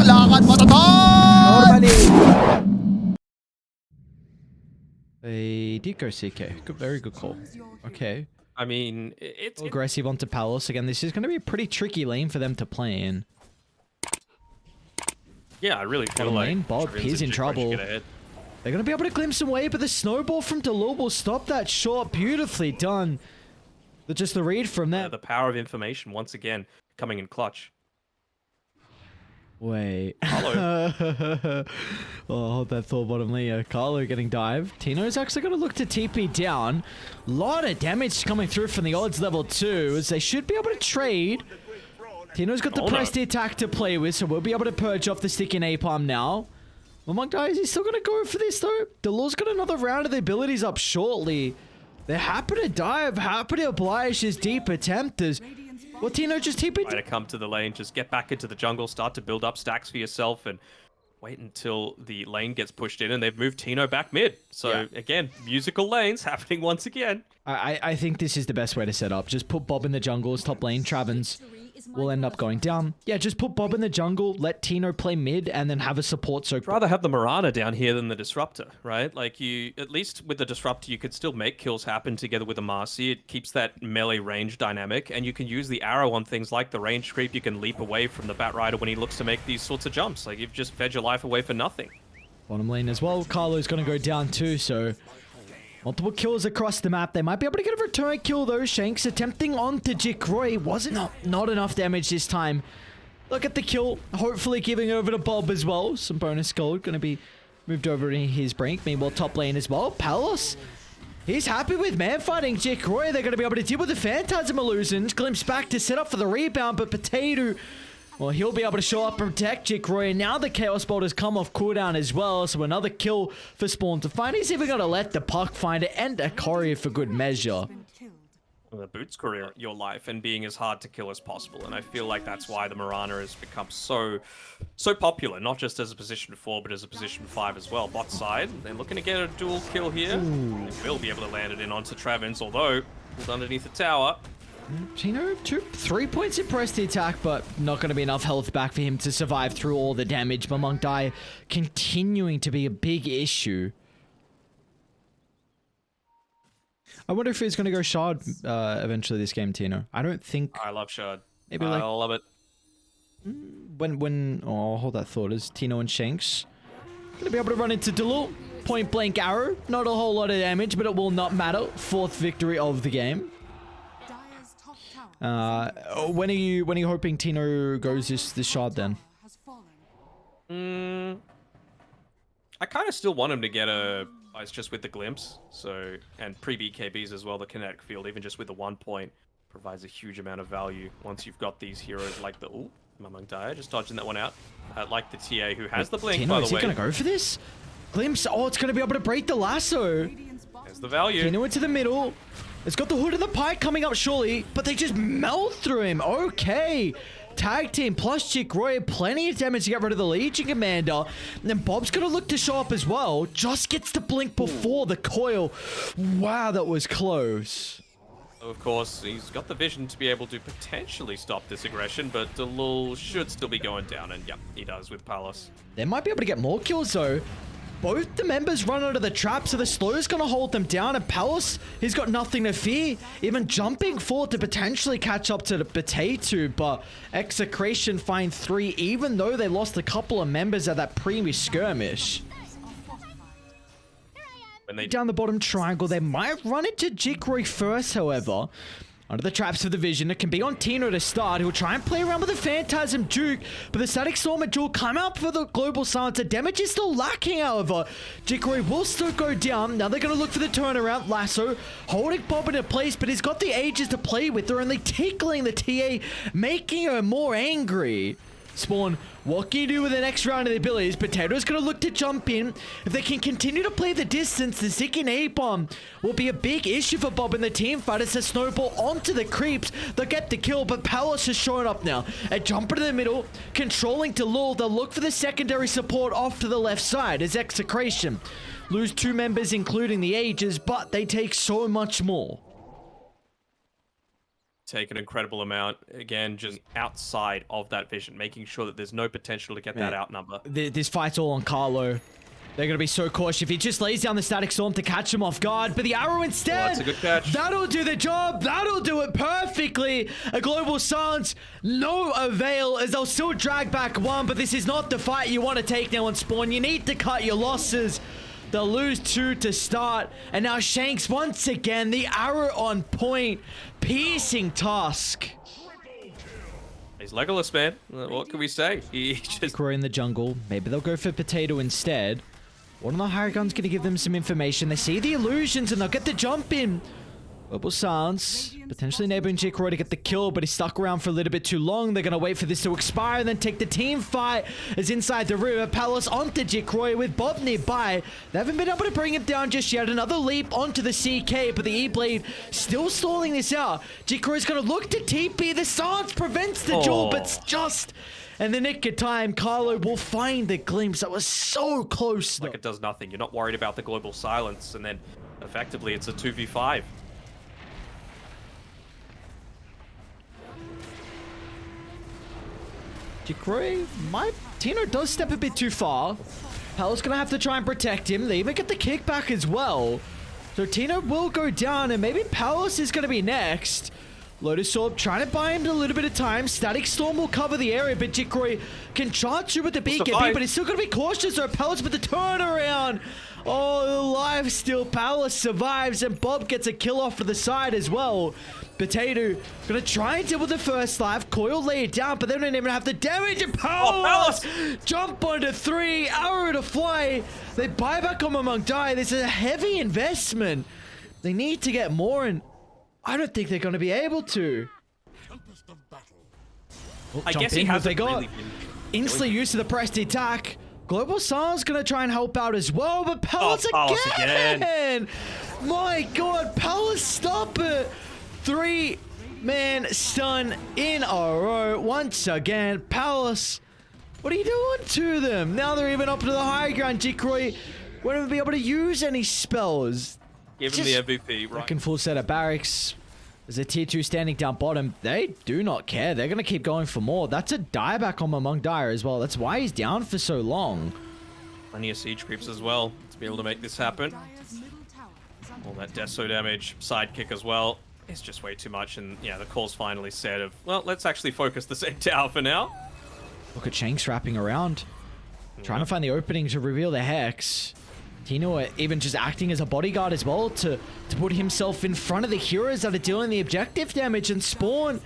lakad matatag! Normally. They did go CK. Good, very good call. Okay. I mean, it's Aggressive onto Palace. Again, this is going to be a pretty tricky lane for them to play in. yeah, I really feel Bottom like lane, Bob, Trevin's he's in Jigway should trouble. get ahead. They're going to be able to glimpse some way, but the snowball from Delul will stop that shot. Beautifully done. But just the read from that. The power of information once again coming in clutch. Wait. Hello. Oh, hold that thought bottom lane. Carlo getting dived. Tino's actually going to look to TP down. Lot of damage coming through from the odds level 2, as they should be able to trade. Tino's got the press the attack to play with, so we'll be able to purge off the stick in napalm now. Among guys, he's still going to go for this though. Delul's got another round of the abilities up shortly. They're happy to dive, happy to oblige his deep attempt as... Well, Tino just TP'd... Try to come to the lane, just get back into the jungle, start to build up stacks for yourself, and wait until the lane gets pushed in, and they've moved Tino back mid. So, again, musical lanes happening once again. I think this is the best way to set up. Just put Bob in the jungle's top lane. Travens will end up going down. Yeah, just put Bob in the jungle, let Tino play mid, and then have a support soak. I'd rather have the Mirana down here than the Disruptor, right? Like, you, at least with the Disruptor, you could still make kills happen together with a Marcy. It keeps that melee range dynamic, and you can use the arrow on things like the range creep. You can leap away from the Batrider when he looks to make these sorts of jumps. Like, you've just fed your life away for nothing. Bottom lane as well. Carlo's going to go down too, so... Multiple kills across the map. They might be able to get a return kill though. Shanks attempting onto Jikroy. Wasn't not enough damage this time. Look at the kill. Hopefully giving over to Bob as well. Some bonus gold going to be moved over to his brink. Meanwhile, top lane as well. Palace. He's happy with man fighting Jikroy. They're going to be able to deal with the Phantasm illusions. Glimpse back to set up for the rebound, but Potato... Well, he'll be able to show up and protect Jikroy, and now the Chaos Bolt has come off cooldown as well, so another kill for Spawn to find. He's even going to let the puck find it, and a courier for good measure. The Boots career, your life, and being as hard to kill as possible, and I feel like that's why the Mirana has become so popular, not just as a position 4, but as a position 5 as well. Bot side, they're looking to get a dual kill here. They will be able to land it in onto Travens, although pulled underneath the tower. Tino, 3 points in press the attack, but not going to be enough health back for him to survive through all the damage. But Monk Die continuing to be a big issue. I wonder if he's going to go Shard eventually this game, Tino. I don't think... I love Shard. Maybe I like... love it. When... Oh, hold that thought. Is Tino and Shanks going to be able to run into Delul? Point blank arrow. Not a whole lot of damage, but it will not matter. 4th victory of the game. When are you hoping Tino goes this shard then? I kind of still want him to get a... It's just with the glimpse, so... And pre-BKBs as well, the kinetic field, even just with the 1 point, provides a huge amount of value once you've got these heroes like the... Ooh, Mamang Daya, just dodging that one out. Like the TA who has the blink, Tino, by the way. Is he going to go for this? Glimpse, oh, it's going to be able to break the lasso. There's the value. Tino into the middle. It's got the hood of the pike coming up surely, but they just melt through him. Okay. Tag team plus Jikroy, plenty of damage to get rid of the Legion Commander. And then Bob's going to look to show up as well. Just gets the blink before the coil. Wow, that was close. Of course, he's got the vision to be able to potentially stop this aggression, but Delul should still be going down, and yep, he does with Palace. They might be able to get more kills though. Both the members run out of the trap, so the slow is going to hold them down, and Palace, he's got nothing to fear. Even jumping forward to potentially catch up to the Potato, but Execration find 3, even though they lost a couple of members at that previous skirmish. When they down the bottom triangle, they might run into Jikroy first, however. Under the traps of the vision, it can be on Tino to start. He'll try and play around with the Phantasm Duke, but the Static Storm and Jewel come out for the Global Silencer. Damage is still lacking, however. Jikroy will still go down. Now they're going to look for the turnaround. Lasso holding Bob into place, but he's got the ages to play with. They're only tickling the TA, making her more angry. Spawn, what can you do with the next round of the abilities? Potato's going to look to jump in. If they can continue to play the distance, the Zigging A-Bomb will be a big issue for Bob and the team fight. It's a snowball onto the creeps. They'll get the kill, but Palace is showing up now. A jumper to the middle, controlling Delul. They'll look for the secondary support off to the left side as Execration. Lose 2 members, including the Ages, but they take so much more. take an incredible amount. Again, just outside of that vision, making sure that there's no potential to get that outnumber. This fight's all on Carlo. They're going to be so cautious if he just lays down the static storm to catch him off guard. But the arrow instead, that's a good catch. That'll do the job. That'll do it perfectly. A global silence, no avail, as they'll still drag back one. But this is not the fight you want to take now on spawn. You need to cut your losses. They'll lose 2 to start. And now Shanks once again, the arrow on point, piercing Tusk. He's Legolas, man. What can we say? He just... Crow in the jungle. Maybe they'll go for Potato instead. One of the higher guns going to give them some information. They see the illusions and they'll get the jump in. Global silence. Potentially enabling Jikroy to get the kill, but he's stuck around for a little bit too long. They're going to wait for this to expire and then take the team fight as inside the river. Palace onto Jikroy with Bob nearby. They haven't been able to bring him down just yet. Another leap onto the CK, but the E-Blade still stalling this out. Jikroy's going to look to TP. The silence prevents the duel, but it's just... in the nick of time, Carlo will find the glimpse. That was so close. Like it does nothing. You're not worried about the global silence, and then effectively it's a 2v5. Jikroy, Tino does step a bit too far. Pala's gonna have to try and protect him. They even get the kickback as well. So Tino will go down, and maybe Palace is gonna be next. Lotus Orb trying to buy him a little bit of time. Static Storm will cover the area, but Jikroy can charge through with the BKB, but he's still going to be cautious. Or Palace with the turnaround. Oh, live still. Palace survives, and Bob gets a kill off for the side as well. Potato going to try and deal with the first life. Coil lay it down, but they don't even have the damage. And Palace jump onto 3. Arrow to fly. They buy back on among die. This is a heavy investment. They need to get more, and I don't think they're going to be able to. I guess he hasn't really been instantly used to the pressed attack. Global Silence going to try and help out as well, but Palace again! My god, Palace stop it! 3-man stun in a row. Once again, Palace, what are you doing to them? Now they're even up to the high ground. Jikroy won't even be able to use any spells. Give him the MVP, right? Fucking full set of barracks. There's a tier 2 standing down bottom. They do not care. They're going to keep going for more. That's a dieback on Among Dire as well. That's why he's down for so long. Plenty of siege creeps as well to be able to make this happen. All that deso damage, sidekick as well. It's just way too much. And yeah, the call's finally said of, well, let's actually focus the same tower for now. Look at Shanks wrapping around. Trying to find the opening to reveal the Hex. Tino even just acting as a bodyguard as well to put himself in front of the heroes that are dealing the objective damage. And Spawn,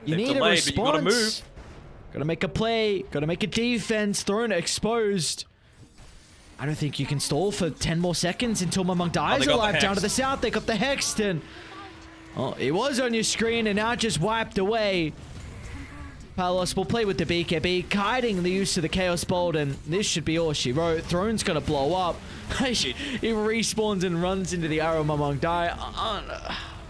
you need a response. But you gotta move. Gotta make a play. Gotta make a defense. Throne exposed. I don't think you can stall for 10 more seconds until Mamung dies alive. Down to the south, they got the Hexton. Oh, it was on your screen and now it just wiped away. Palace will play with the BKB, guiding the use of the Chaos Bolt, and this should be all she wrote. Throne's gonna blow up. He respawns and runs into the arrow among die.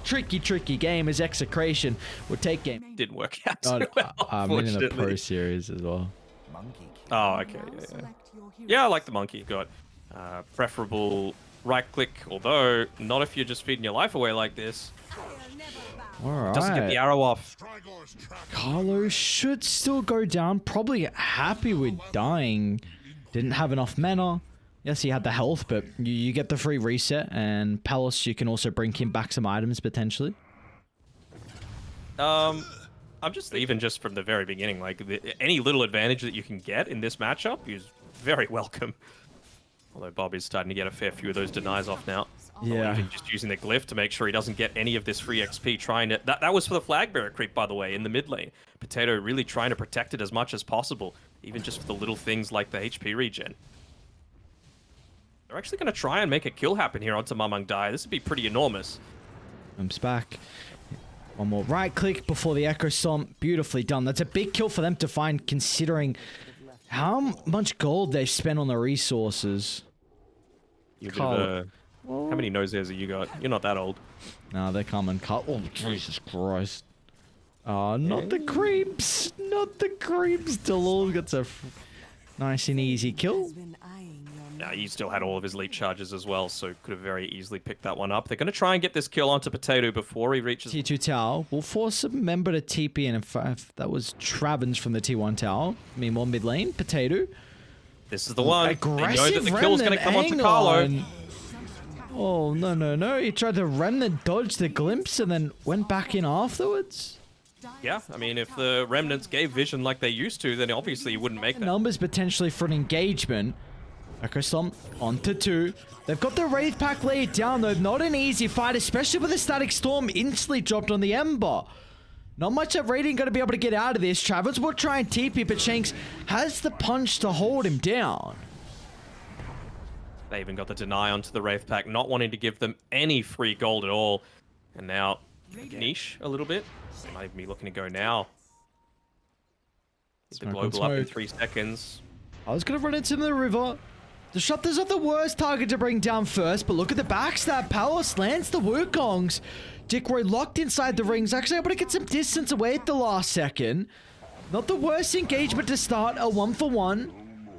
Tricky game as Execration would take game. Didn't work out too well, I mean in the Pro Series as well. Oh, okay. Yeah, I like the monkey. Got preferable right click, although not if you're just feeding your life away like this. Alright. Doesn't get the arrow off. Carlo should still go down. Probably happy with dying. Didn't have enough mana. Yes, he had the health, but you get the free reset. And Palace, you can also bring him back some items potentially. I'm just even just from the very beginning, like any little advantage that you can get in this matchup is very welcome. Although Bob is starting to get a fair few of those denies off now. Yeah. Even just using the glyph to make sure he doesn't get any of this free XP. Trying to that was for the flag bearer creep, by the way, in the mid lane. Potato really trying to protect it as much as possible, even just for the little things like the HP regen. They're actually going to try and make a kill happen here onto Mamung Dai. This would be pretty enormous. Jumps back. One more right click before the Echo Stomp. Beautifully done. That's a big kill for them to find, considering how much gold they've spent on the resources. How many nose hairs have you got? You're not that old. No, they're coming. Oh, Jesus Christ. Not the creeps. Not the creeps. Delul gets a nice and easy kill. He still had all of his leap charges as well, so could have very easily picked that one up. They're going to try and get this kill onto Potato before he reaches... T2 tower will force a member to TP, and in fact, that was Travens from the T1 tower. Meanwhile, mid lane, Potato. This is the one. Aggressive they know that the kill's going to come onto Carlo. Oh, no. He tried to remnant dodge the glimpse and then went back in afterwards. Yeah, I mean, if the remnants gave vision like they used to, then obviously you wouldn't make that. Numbers potentially for an engagement. Echo Stomp onto 2. They've got the Wraith Pack laid down, though. Not an easy fight, especially with the Static Storm instantly dropped on the Ember. Not much of Radiant going to be able to get out of this. Travers will try and TP, but Shanks has the punch to hold him down. They even got the deny onto the Wraith Pack, not wanting to give them any free gold at all. And now, niche a little bit. They might even be looking to go now. Get the global up in 3 seconds. I was going to run into the river. Disruptor's not the worst target to bring down first, but look at the backstab. Palace lands the Wukongs. Jickroy locked inside the rings, actually able to get some distance away at the last second. Not the worst engagement to start, a 1-for-1.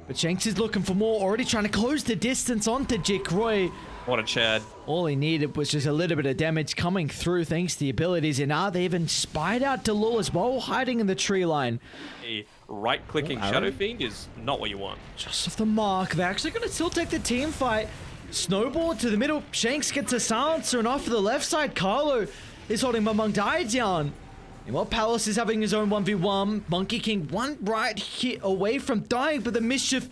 But Shanks is looking for more, already trying to close the distance onto Jickroy. What a Chad. All he needed was just a little bit of damage coming through thanks to the abilities. And now they even spied out Delul as well, hiding in the tree line. A right-clicking Shadow Fiend is not what you want. Just off the mark. They're actually going to still take the team fight. Snowball to the middle. Shanks gets a silencer, and off to the left side, Carlo is holding Mamung Dai down. And while Palace is having his own 1v1, Monkey King one right hit away from dying, but the mischief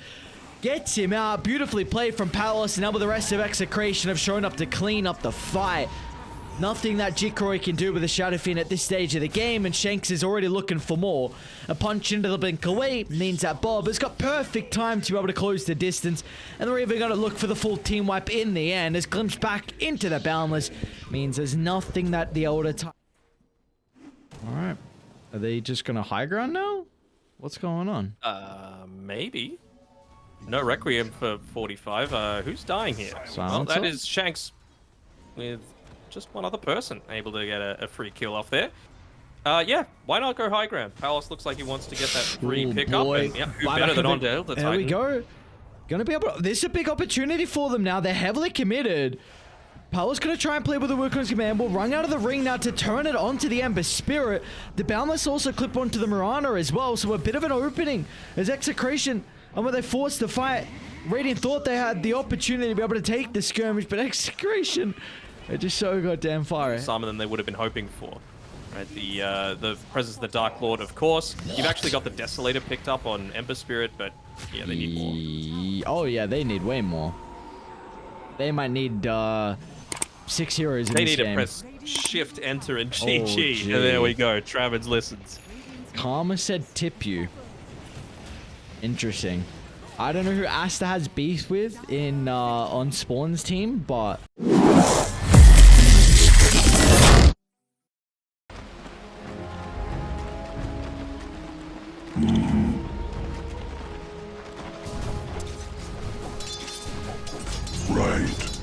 gets him out. Beautifully played from Palace, and now with the rest of Execration have shown up to clean up the fight. Nothing that Jickroy can do with the Shadow Fiend at this stage of the game, and Shanks is already looking for more. A punch into the blink away means that Bob has got perfect time to be able to close the distance, and they're even going to look for the full team wipe in the end, as glimpse back into the Boundless means there's nothing that the older time. Alright. Are they just going to high ground now? What's going on? Maybe. No Requiem for 45. Who's dying here? Silencer? Well, that is Shanks with just one other person able to get a free kill off there. Yeah, why not go high ground? Palace looks like he wants to get that free pickup. And, yeah, who better than Ondale, the Titan? There we go. Gonna be able to, this is a big opportunity for them now. They're heavily committed. Palace gonna try and play with the Wukong's command. Will run out of the ring now to turn it onto the Ember Spirit. The Boundless also clip onto the Mirana as well, so a bit of an opening as Execration, and when they forced the fight, Radiant thought they had the opportunity to be able to take the skirmish, but Execration, they're just so goddamn far. Some of them they would have been hoping for. Right, the presence of the Dark Lord, of course. You've actually got the Desolator picked up on Ember Spirit, but yeah, they need more. Oh yeah, they need way more. They might need 6 heroes in they this game. They need to press Shift, Enter, and GG. And there we go. Travers listens. Karma said tip you. Interesting. I don't know who Asta has beef with in on Spawn's team, but Right.